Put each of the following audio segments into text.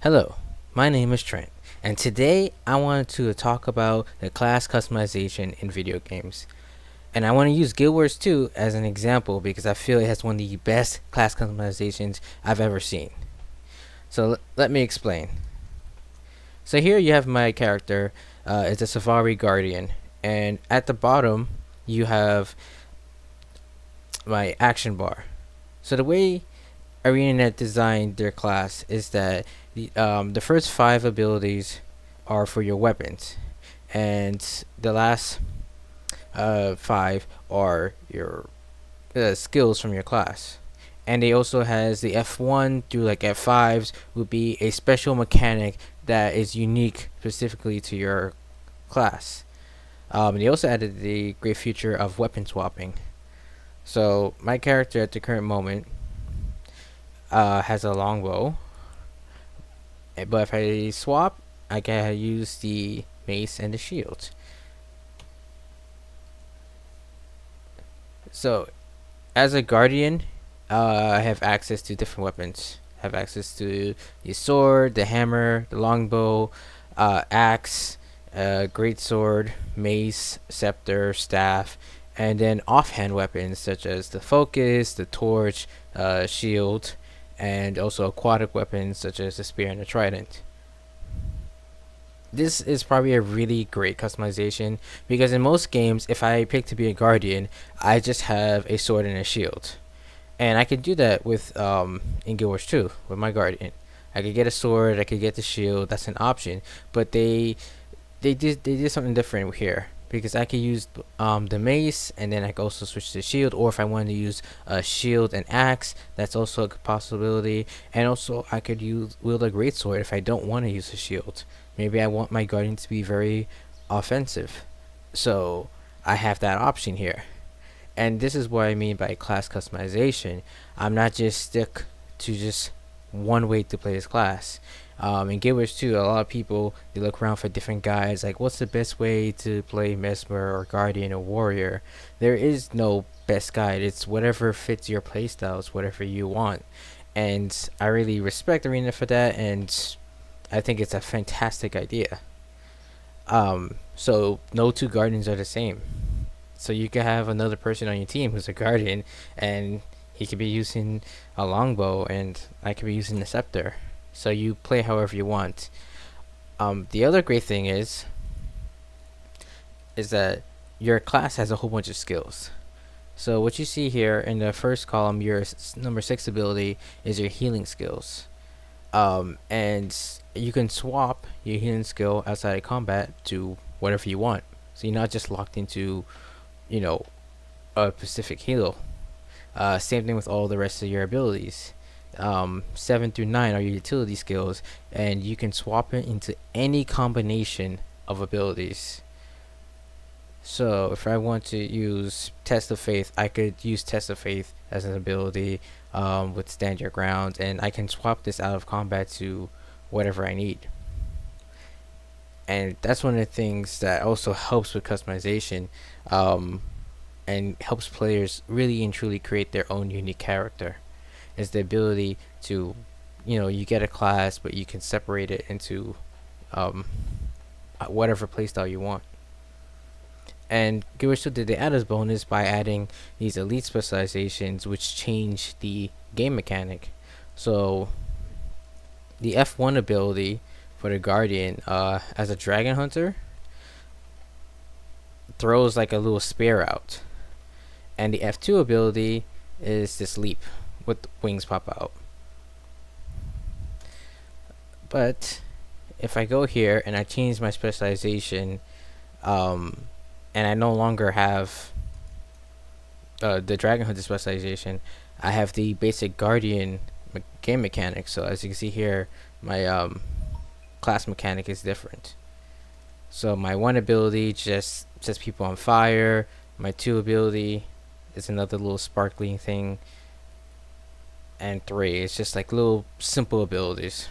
Hello, my name is Trent, and today I wanted to talk about the class customization in video games. And I want to use GuildWars2 as an example because I feel it has one of the best class customizations I've ever seen. So let me explain. So here you have my character, it's a Safari Guardian, and at the bottom you have my action bar. So the way ArenaNet designed their class is that the first 5 abilities are for your weapons, and the last 5 are your skills from your class. And they also has the F1 through like F5s would be a special mechanic that is unique specifically to your class. They also added the great feature of weapon swapping. So my character at the current moment has a longbow, but if I swap, I can use the mace and the shield. So as a guardian, I have access to different weapons. I have access to the sword, the hammer, the longbow, axe, great sword, mace, scepter, staff, and then offhand weapons such as the focus, the torch, shield, and also aquatic weapons such as the spear and the trident. This is probably a really great customization because in most games, if I pick to be a guardian, I just have a sword and a shield, and I could do that with in Guild Wars 2 with my guardian. I could get a sword, I could get the shield. That's an option, but they did something different here because I could use the mace, and then I could also switch to shield, or if I wanted to use a shield and axe, that's also a possibility. And also I could wield a great sword if I don't want to use a shield. Maybe I want my guardian to be very offensive, so I have that option here. And this is what I mean by class customization. I'm not just stick to just one way to play this class. In GuildWars2, a lot of people, they look around for different guides, like what's the best way to play Mesmer or Guardian or Warrior. There is no best guide. It's whatever fits your playstyles, whatever you want. And I really respect Arena for that, and I think it's a fantastic idea. So no two Guardians are the same. So you could have another person on your team who's a Guardian, and he could be using a longbow, and I could be using the scepter. So you play however you want. The other great thing is that your class has a whole bunch of skills. So what you see here in the first column, your number 6 ability is your healing skills. And you can swap your healing skill outside of combat to whatever you want. So you're not just locked into, a specific heal. Same thing with all the rest of your abilities. 7 through 9 are your utility skills, and you can swap it into any combination of abilities. So if I want to use Test of Faith, I could use Test of Faith as an ability with Stand Your Ground, and I can swap this out of combat to whatever I need. And that's one of the things that also helps with customization, and helps players really and truly create their own unique character, is the ability to, you get a class, but you can separate it into whatever playstyle you want. And GuildWars2 did the added bonus by adding these elite specializations, which change the game mechanic. So the F1 ability for the Guardian, as a dragon hunter, throws like a little spear out, and the F2 ability is this leap with wings pop out. But if I go here and I change my specialization, and I no longer have the Dragon Hunter specialization, I have the basic Guardian game mechanic. So as you can see here, my class mechanic is different. So my 1 ability just sets people on fire. My 2 ability is another little sparkling thing, and 3 it's just like little simple abilities.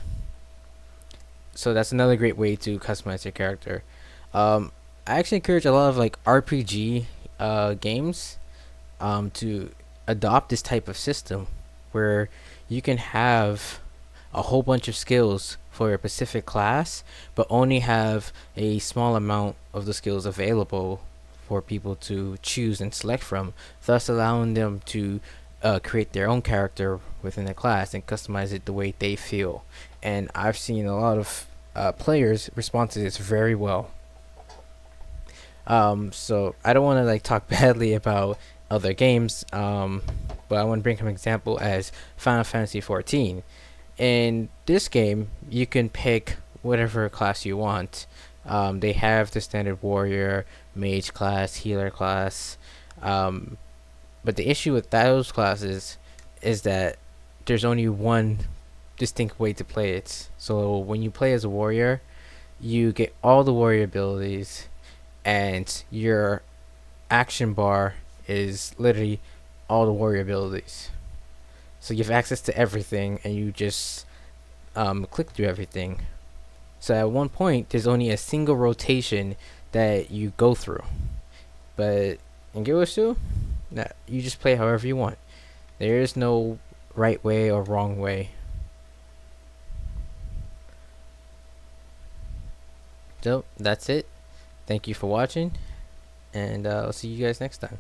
So that's another great way to customize your character. I actually encourage a lot of like RPG games to adopt this type of system where you can have a whole bunch of skills for a specific class, but only have a small amount of the skills available for people to choose and select from, thus allowing them to create their own character within the class and customize it the way they feel. And I've seen a lot of players respond to this very well. So I don't want to like talk badly about other games, but I want to bring an example as Final Fantasy 14. In this game, you can pick whatever class you want. They have the standard warrior, mage class, healer class. But the issue with those classes is that there's only one distinct way to play it. So when you play as a warrior, you get all the warrior abilities, and your action bar is literally all the warrior abilities. So you have access to everything, and you just click through everything. So at one point, there's only a single rotation that you go through. But in GuildWars2, nah, you just play however you want. There is no right way or wrong way. So that's it. Thank you for watching, and I'll see you guys next time.